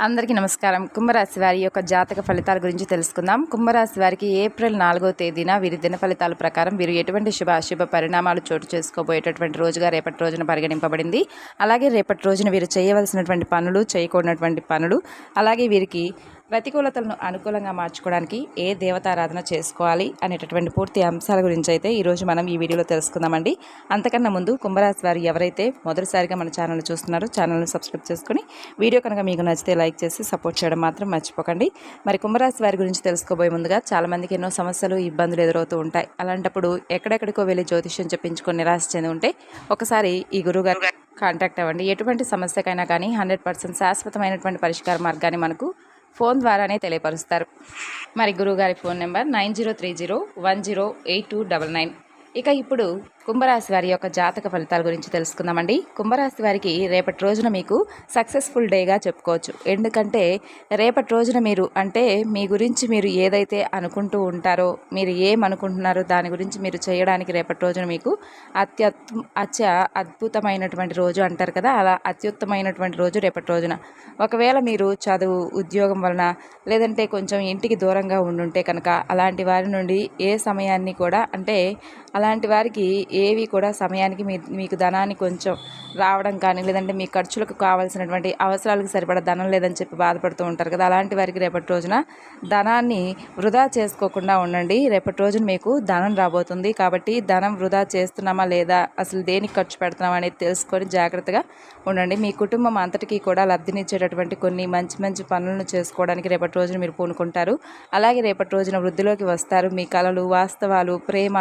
అందరికీ నమస్కారం. కుంభరాశి వారి యొక్క జాతక ఫలితాల గురించి తెలుసుకుందాం. కుంభరాశి వారికి ఏప్రిల్ 4వ తేదీన వీరి దిన ఫలితాల ప్రకారం వీరు ఎటువంటి శుభ అశుభ పరిణామాలు చోటు చేసుకోబోయేటటువంటి రోజుగా రేపటి రోజున పరిగణింపబడింది. అలాగే రేపటి రోజున వీరు చేయవలసినటువంటి పనులు, చేయకూడనటువంటి పనులు, అలాగే వీరికి ప్రతికూలతలను అనుకూలంగా మార్చుకోవడానికి ఏ దేవతారాధన చేసుకోవాలి అనేటటువంటి పూర్తి అంశాల గురించి అయితే ఈరోజు మనం ఈ వీడియోలో తెలుసుకుందామండి. అంతకన్నా ముందు కుంభరాశి వారు ఎవరైతే మొదటిసారిగా మన ఛానల్ చూస్తున్నారో ఛానల్ని సబ్స్క్రైబ్ చేసుకుని వీడియో కనుక మీకు నచ్చితే లైక్ చేసి సపోర్ట్ చేయడం మాత్రం మర్చిపోకండి. మరి కుంభరాశి వారి గురించి తెలుసుకోబోయే ముందుగా చాలామందికి ఎన్నో సమస్యలు, ఇబ్బందులు ఎదురవుతూ ఉంటాయి. అలాంటప్పుడు ఎక్కడెక్కడికో వెళ్ళి జ్యోతిష్యం చెప్పించుకొని నిరాశ చెంది ఉంటే ఒకసారి ఈ గురువుగారు కాంటాక్ట్ అవ్వండి. ఎటువంటి సమస్యకైనా కానీ 100% శాశ్వతమైనటువంటి పరిష్కార మార్గాన్ని మనకు ఫోన్ ద్వారానే తెలియపరుస్తారు. మరి గురువుగారి ఫోన్ నెంబర్ 9030108299. ఇక ఇప్పుడు కుంభరాశి వారి యొక్క జాతక ఫలితాల గురించి తెలుసుకుందామండి. కుంభరాశి వారికి రేపటి రోజున మీకు సక్సెస్ఫుల్ డేగా చెప్పుకోవచ్చు. ఎందుకంటే రేపటి రోజున మీరు మీ గురించి మీరు ఏదైతే అనుకుంటూ ఉంటారో, మీరు ఏమనుకుంటున్నారో దాని గురించి మీరు చేయడానికి రేపటి రోజున మీకు అద్భుతమైనటువంటి రోజు అంటారు కదా, అలా అత్యుత్తమైనటువంటి రోజు రేపటి రోజున. ఒకవేళ మీరు చదువు, ఉద్యోగం వలన లేదంటే కొంచెం ఇంటికి దూరంగా ఉండుంటే కనుక అలాంటి వారి నుండి ఏ సమయాన్ని కూడా అలాంటి వారికి ఏవి కూడా సమయానికి మీకు ధనాన్ని కొంచెం రావడం కానీ, లేదంటే మీ ఖర్చులకు కావాల్సినటువంటి అవసరాలకు సరిపడా ధనం లేదని చెప్పి బాధపడుతూ ఉంటారు కదా, అలాంటి వారికి రేపటి రోజున ధనాన్ని వృధా చేసుకోకుండా ఉండండి. రేపటి రోజున మీకు ధనం రాబోతుంది కాబట్టి ధనం వృధా చేస్తున్నామా లేదా, అసలు దేనికి ఖర్చు పెడుతున్నామా అనేది తెలుసుకొని జాగ్రత్తగా ఉండండి. మీ కుటుంబం అంతటికీ కూడా లబ్ధినిచ్చేటటువంటి కొన్ని మంచి మంచి పనులను చేసుకోవడానికి రేపటి రోజున మీరు పూనుకుంటారు. అలాగే రేపటి రోజున వృద్ధిలోకి వస్తారు. మీ కలలు, వాస్తవాలు, ప్రేమ,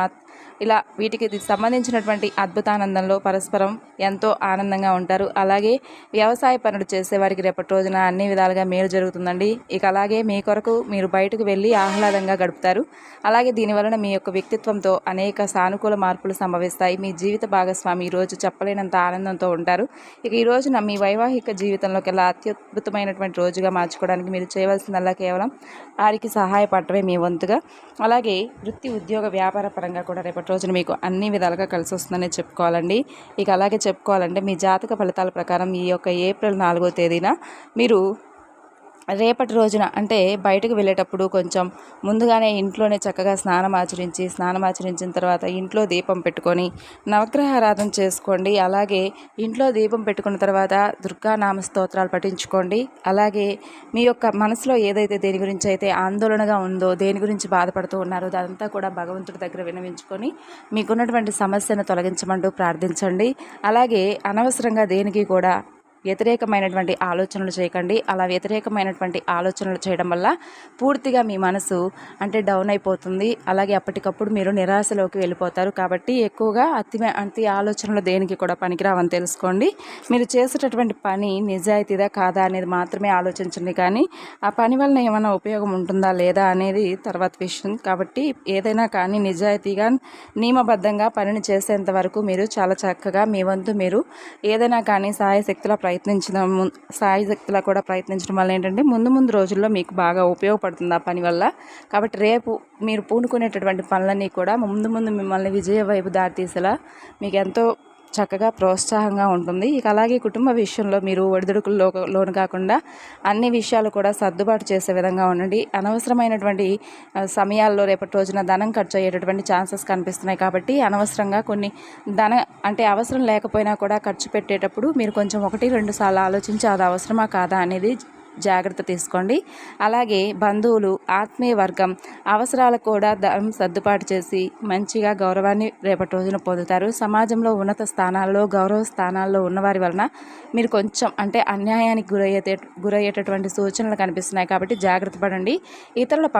ఇలా వీటికి సంబంధించినటువంటి అద్భుతానందంలో పరస్పరం ఎంతో ఆనందంగా ఉంటారు. అలాగే వ్యవసాయ పనులు చేసేవారికి రేపటి రోజున అన్ని విధాలుగా మేలు జరుగుతుందండి. ఇక అలాగే మీ కొరకు మీరు బయటకు వెళ్ళి ఆహ్లాదంగా గడుపుతారు. అలాగే దీనివలన మీ యొక్క వ్యక్తిత్వంతో అనేక సానుకూల మార్పులు సంభవిస్తాయి. మీ జీవిత భాగస్వామి ఈరోజు చెప్పలేనంత ఆనందంతో ఉంటారు. ఇక ఈ రోజున మీ వైవాహిక జీవితంలోకి ఎలా అత్యద్భుతమైనటువంటి రోజుగా మార్చుకోవడానికి మీరు చేయవలసిందల్లా కేవలం వారికి సహాయపడటమే మీ వంతుగా. అలాగే వృత్తి, ఉద్యోగ, వ్యాపార పరంగా కూడా రేపటి రోజున మీకు అన్ని విధాలుగా కలిసి వస్తుందని చెప్పుకోవాలండి. ఇక అలాగే చెప్పుకోవాలంటే మీ జాతక ఫలితాల ప్రకారం ఈ యొక్క ఏప్రిల్ 4వ తేదీన మీరు రేపటి రోజున బయటకు వెళ్ళేటప్పుడు కొంచెం ముందుగానే ఇంట్లోనే చక్కగా స్నానం ఆచరించిన తర్వాత ఇంట్లో దీపం పెట్టుకొని నవగ్రహారాధన చేసుకోండి. అలాగే ఇంట్లో దీపం పెట్టుకున్న తర్వాత దుర్గానామ స్తోత్రాలు పఠించుకోండి. అలాగే మీ యొక్క మనసులో ఏదైతే దేని గురించి అయితే ఆందోళనగా ఉందో, దేని గురించి బాధపడుతూ ఉన్నారో అదంతా కూడా భగవంతుడి దగ్గర విన్నవించుకొని మీకున్నటువంటి సమస్యను తొలగించమంటూ ప్రార్థించండి. అలాగే అనవసరంగా దేనికి కూడా వ్యతిరేకమైనటువంటి ఆలోచనలు చేయకండి. అలా వ్యతిరేకమైనటువంటి ఆలోచనలు చేయడం వల్ల పూర్తిగా మీ మనసు డౌన్ అయిపోతుంది. అలాగే అప్పటికప్పుడు మీరు నిరాశలోకి వెళ్ళిపోతారు. కాబట్టి ఎక్కువగా అతి ఆలోచనలు దేనికి కూడా పనికిరావని తెలుసుకోండి. మీరు చేసేటటువంటి పని నిజాయితీదా కాదా అనేది మాత్రమే ఆలోచించండి. కానీ ఆ పని వలన ఏమైనా ఉపయోగం ఉంటుందా లేదా అనేది తర్వాత విషయం. కాబట్టి ఏదైనా కానీ నిజాయితీగా, నియమబద్ధంగా పనిని చేసేంత వరకు మీరు చాలా చక్కగా మీ వంతు మీరు ఏదైనా కానీ సాయశక్తుల కూడా ప్రయత్నించడం వల్ల ముందు రోజుల్లో మీకు బాగా ఉపయోగపడుతుంది ఆ పని వల్ల. కాబట్టి రేపు మీరు పూనుకునేటటువంటి పనులన్నీ కూడా ముందు మిమ్మల్ని విజయ వైపు దారితీసేలా మీకు ఎంతో చక్కగా ప్రోత్సాహంగా ఉంటుంది. ఇక అలాగే కుటుంబ విషయంలో మీరు ఒడిదుడుకుల్లో లోను కాకుండా అన్ని విషయాలు కూడా సర్దుబాటు చేసే విధంగా ఉండండి. అనవసరమైనటువంటి సమయాల్లో రేపటి రోజున ధనం ఖర్చు అయ్యేటటువంటి ఛాన్సెస్ కనిపిస్తున్నాయి. కాబట్టి అనవసరంగా కొన్ని అవసరం లేకపోయినా కూడా ఖర్చు పెట్టేటప్పుడు మీరు కొంచెం 1-2 సార్లు ఆలోచించి అది అవసరమా కాదా అనేది జాగ్రత్త తీసుకోండి. అలాగే బంధువులు, ఆత్మీయ వర్గం అవసరాలకు కూడా ధనం సర్దుబాటు చేసి మంచిగా గౌరవాన్ని రేపటి రోజున పొందుతారు. సమాజంలో ఉన్నత స్థానాల్లో, గౌరవ స్థానాల్లో ఉన్నవారి వలన మీరు కొంచెం అన్యాయానికి గురయ్యేటటువంటి సూచనలు కనిపిస్తున్నాయి. కాబట్టి జాగ్రత్త పడండి. ఇతరుల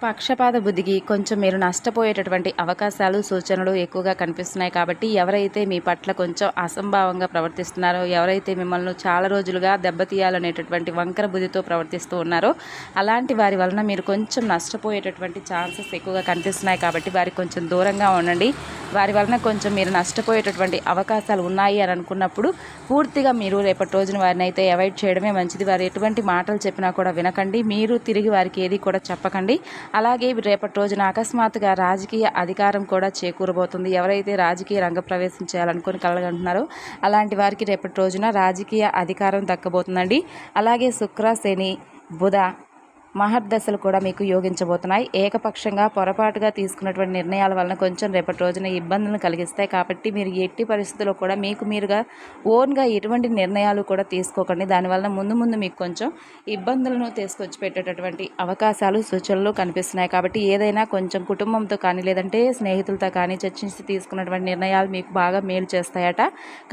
పక్షపాత బుద్ధికి కొంచెం మీరు నష్టపోయేటటువంటి అవకాశాలు, సూచనలు ఎక్కువగా కనిపిస్తున్నాయి. కాబట్టి ఎవరైతే మీ పట్ల కొంచెం అసంభావంగా ప్రవర్తిస్తున్నారో, ఎవరైతే మిమ్మల్ని చాలా రోజులుగా దెబ్బతీయాలనేటటువంటి వంకర బుద్ధితో ప్రవర్తిస్తూ ఉన్నారో అలాంటి వారి వలన మీరు కొంచెం నష్టపోయేటటువంటి ఛాన్సెస్ ఎక్కువగా కనిపిస్తున్నాయి. కాబట్టి వారికి కొంచెం దూరంగా ఉండండి. వారి వలన కొంచెం మీరు నష్టపోయేటటువంటి అవకాశాలు ఉన్నాయి అని అనుకున్నప్పుడు పూర్తిగా మీరు రేపటి రోజున వారిని అయితే అవాయిడ్ చేయడమే మంచిది. వారు ఎటువంటి మాటలు చెప్పినా కూడా వినకండి. మీరు తిరిగి వారికి ఏది కూడా చెప్పకండి. అలాగే రేపటి రోజున అకస్మాత్తుగా రాజకీయ అధికారం కూడా చేకూరబోతుంది. ఎవరైతే రాజకీయ రంగ ప్రవేశం చేయాలనుకుని కలగంటున్నారో అలాంటి వారికి రేపటి రోజున రాజకీయ అధికారం దక్కబోతుందండి. అలాగే శుక్ర, శని, బుధ మహర్దశలు కూడా మీకు యోగించబోతున్నాయి. ఏకపక్షంగా పొరపాటుగా తీసుకున్నటువంటి నిర్ణయాల వలన కొంచెం రేపటి రోజున ఇబ్బందులను కలిగిస్తాయి. కాబట్టి మీరు ఎట్టి పరిస్థితుల్లో కూడా మీకు మీరుగా ఓన్గా ఎటువంటి నిర్ణయాలు కూడా తీసుకోకండి. దానివల్ల ముందు మీకు కొంచెం ఇబ్బందులను తీసుకొచ్చి పెట్టేటటువంటి అవకాశాలు, సూచనలు కనిపిస్తున్నాయి. కాబట్టి ఏదైనా కొంచెం కుటుంబంతో కానీ లేదంటే స్నేహితులతో కానీ చర్చించి తీసుకున్నటువంటి నిర్ణయాలు మీకు బాగా మేలు చేస్తాయట.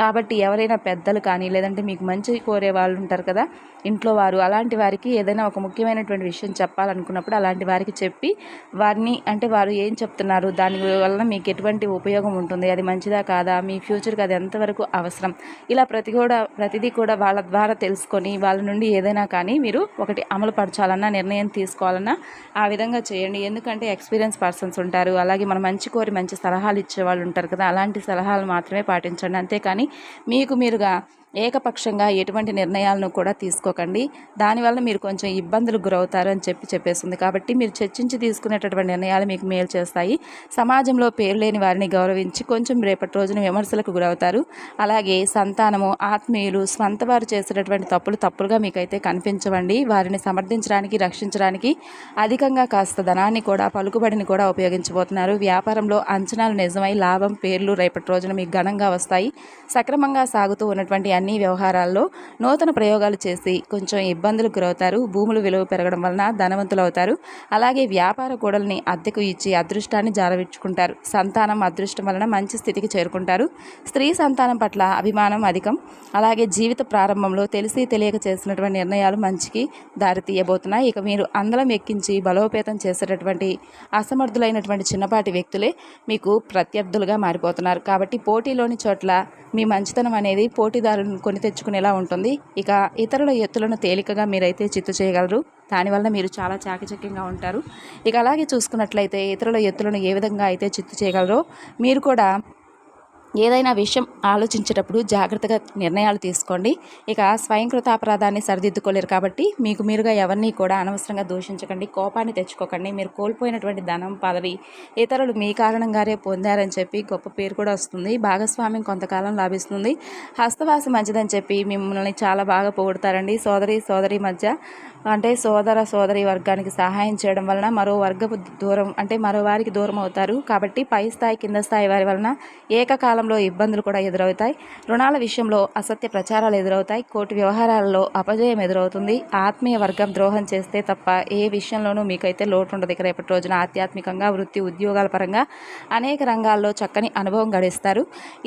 కాబట్టి ఎవరైనా పెద్దలు కానీ లేదంటే మీకు మంచి కోరే వాళ్ళు ఉంటారు కదా ఇంట్లో వారు, అలాంటి వారికి ఏదైనా ఒక ముఖ్యమైనటువంటి విషయం చెప్పాలనుకున్నప్పుడు అలాంటి వారికి చెప్పి వారిని అంటే వారు ఏం చెప్తున్నారు, దాని వలన మీకు ఎటువంటి ఉపయోగం ఉంటుంది, అది మంచిదా కాదా, మీ ఫ్యూచర్కి అది ఎంతవరకు అవసరం, ఇలా ప్రతిదీ కూడా వాళ్ళ ద్వారా తెలుసుకొని వాళ్ళ నుండి ఏదైనా కానీ మీరు ఒకటి అమలు పరచాలన్నా నిర్ణయం తీసుకోవాలన్నా ఆ విధంగా చేయండి. ఎందుకంటే ఎక్స్పీరియన్స్ పర్సన్స్ ఉంటారు, అలాగే మన మంచి కోరి మంచి సలహాలు ఇచ్చే వాళ్ళు ఉంటారు కదా, అలాంటి సలహాలు మాత్రమే పాటించండి. అంతేకాని మీకు మీరుగా ఏకపక్షంగా ఎటువంటి నిర్ణయాలను కూడా తీసుకోకండి. దానివల్ల మీరు కొంచెం ఇబ్బందులు గురవుతారు అని చెప్పేస్తుంది. కాబట్టి మీరు చర్చించి తీసుకునేటటువంటి నిర్ణయాలు మీకు మేలు చేస్తాయి. సమాజంలో పేరు లేని వారిని గౌరవించి కొంచెం రేపటి రోజున విమర్శలకు గురవుతారు. అలాగే సంతానము, ఆత్మీయులు, స్వంత వారు చేసేటటువంటి తప్పులుగా మీకైతే కనిపించవండి. వారిని సమర్థించడానికి, రక్షించడానికి అధికంగా కాస్త ధనాన్ని కూడా, పలుకుబడిని కూడా ఉపయోగించబోతున్నారు. వ్యాపారంలో అంచనాలు నిజమై లాభం, పేర్లు రేపటి రోజున మీకు ఘనంగా వస్తాయి. సక్రమంగా సాగుతూ ఉన్నటువంటి అన్ని వ్యవహారాల్లో నూతన ప్రయోగాలు చేసి కొంచెం ఇబ్బందులకు గురవుతారు. భూములు విలువ పెరగడం వలన ధనవంతులు అవుతారు. అలాగే వ్యాపార కూడల్ని అద్దెకు ఇచ్చి అదృష్టాన్ని జారవించుకుంటారు. సంతానం అదృష్టం వలన మంచి స్థితికి చేరుకుంటారు. స్త్రీ సంతానం పట్ల అభిమానం అధికం. అలాగే జీవిత ప్రారంభంలో తెలిసి తెలియక చేసినటువంటి నిర్ణయాలు మంచికి దారి తీయబోతున్నాయి. ఇక మీరు అందలం ఎక్కించి బలోపేతం చేసేటటువంటి అసమర్థులైనటువంటి చిన్నపాటి వ్యక్తులే మీకు ప్రత్యర్థులుగా మారిపోతున్నారు. కాబట్టి పోటీలోని చోట్ల మీ మంచితనం అనేది పోటీదారులను కొని తెచ్చుకునేలా ఉంటుంది. ఇక ఇతరుల ఎత్తులను తేలికగా మీరైతే చిత్తు చేయగలరు. దానివల్ల మీరు చాలా చాకచక్యంగా ఉంటారు. ఇక అలాగే చూసుకున్నట్లయితే ఇతరుల ఎత్తులను ఏ విధంగా అయితే చిత్తు చేయగలరో మీరు కూడా ఏదైనా విషయం ఆలోచించేటప్పుడు జాగ్రత్తగా నిర్ణయాలు తీసుకోండి. ఇక స్వయంకృత అపరాధాన్ని సరిదిద్దుకోలేరు. కాబట్టి మీకు మీరుగా ఎవరిని కూడా అనవసరంగా దూషించకండి, కోపాన్ని తెచ్చుకోకండి. మీరు కోల్పోయినటువంటి ధనం, పదవి ఇతరులు మీ కారణంగానే పొందారని చెప్పి గొప్ప పేరు కూడా వస్తుంది. భాగస్వామ్యం కొంతకాలం లాభిస్తుంది. హస్తవాసి మంచిదని చెప్పి మిమ్మల్ని చాలా బాగా పొగుడతారండి. సోదరి మధ్య అంటే సోదరి వర్గానికి సహాయం చేయడం వలన మరో వర్గపు దూరం అంటే మరో వారికి దూరం అవుతారు. కాబట్టి పై స్థాయి కింద స్థాయి వారి వలన ఏకకాలంలో ఇబ్బందులు కూడా ఎదురవుతాయి. రుణాల విషయంలో అసత్య ప్రచారాలు ఎదురవుతాయి. కోర్టు వ్యవహారాలలో అపజయం ఎదురవుతుంది. ఆత్మీయ వర్గం ద్రోహం చేస్తే తప్ప ఏ విషయంలోనూ మీకైతే లోటు ఉండదు. ఇక రేపటి రోజున ఆధ్యాత్మికంగా, వృత్తి, ఉద్యోగాల పరంగా అనేక రంగాల్లో చక్కని అనుభవం గడిస్తారు.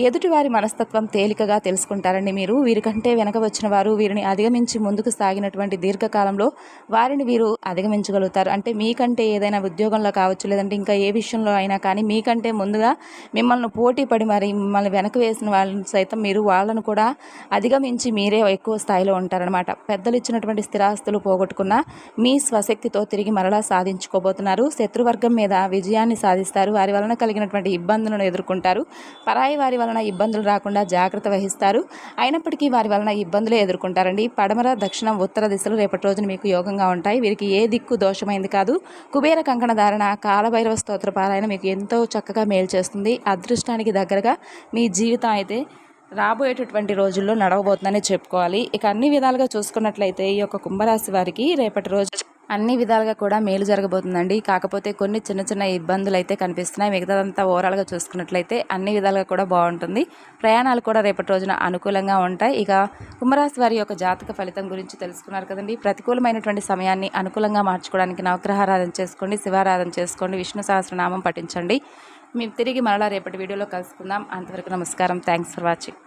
ఎదుటివారి మనస్తత్వం తేలికగా తెలుసుకుంటారండి. మీరు వీరికంటే వెనక వచ్చిన వారు వీరిని అధిగమించి ముందుకు సాగినటువంటి దీర్ఘకాలంలో వారిని వీరు అధిగమించగలుగుతారు. అంటే మీకంటే ఏదైనా ఉద్యోగంలో కావచ్చు, లేదంటే ఇంకా ఏ విషయంలో అయినా కానీ మీకంటే ముందుగా మిమ్మల్ని పోటీ పడి మరి మిమ్మల్ని వెనక వేసిన వాళ్ళని సైతం మీరు వాళ్ళను కూడా అధిగమించి మీరే ఎక్కువ స్థాయిలో ఉంటారనమాట. పెద్దలు ఇచ్చినటువంటి స్థిరాస్తులు పోగొట్టుకున్న మీ స్వశక్తితో తిరిగి మరలా సాధించుకోబోతున్నారు. శత్రువర్గం మీద విజయాన్ని సాధిస్తారు. వారి వలన కలిగినటువంటి ఇబ్బందులను ఎదుర్కొంటారు. పరాయి వారి వలన ఇబ్బందులు రాకుండా జాగ్రత్త వహిస్తారు. అయినప్పటికీ వారి వలన ఇబ్బందులే ఎదుర్కొంటారండి. పడమర, దక్షిణం, ఉత్తర దిశలు రేపటి రోజున మీకు యోగంగా ఉంటాయి. వీరికి ఏ దిక్కు దోషమైంది కాదు. కుబేర కంకణ ధారణ, కాలభైరవ స్తోత్ర పారాయణ మీకు ఎంతో చక్కగా మేలు చేస్తుంది. అదృష్టానికి దగ్గరగా మీ జీవితం అయితే రాబోయేటటువంటి రోజుల్లో నడవబోతుందని చెప్పుకోవాలి. ఇక అన్ని విధాలుగా చూసుకున్నట్లయితే ఈ యొక్క కుంభరాశి వారికి రేపటి రోజు అన్ని విధాలుగా కూడా మేలు జరగబోతుందండి. కాకపోతే కొన్ని చిన్న ఇబ్బందులు అయితే కనిపిస్తున్నాయి. మిగతాదంతా ఓవరాల్గా చూసుకున్నట్లయితే అన్ని విధాలుగా కూడా బాగుంటుంది. ప్రయాణాలు కూడా రేపటి రోజున అనుకూలంగా ఉంటాయి. ఇక కుంభరాశి వారి యొక్క జాతక ఫలితం గురించి తెలుసుకున్నారు కదండి. ప్రతికూలమైనటువంటి సమయాన్ని అనుకూలంగా మార్చుకోవడానికి నవగ్రహారాధన చేసుకోండి, శివారాధన చేసుకోండి, విష్ణు సహస్రనామం పఠించండి. మేము తిరిగి మరలా రేపటి వీడియోలో కలుసుకుందాం. అంతవరకు నమస్కారం. Thanks for watching.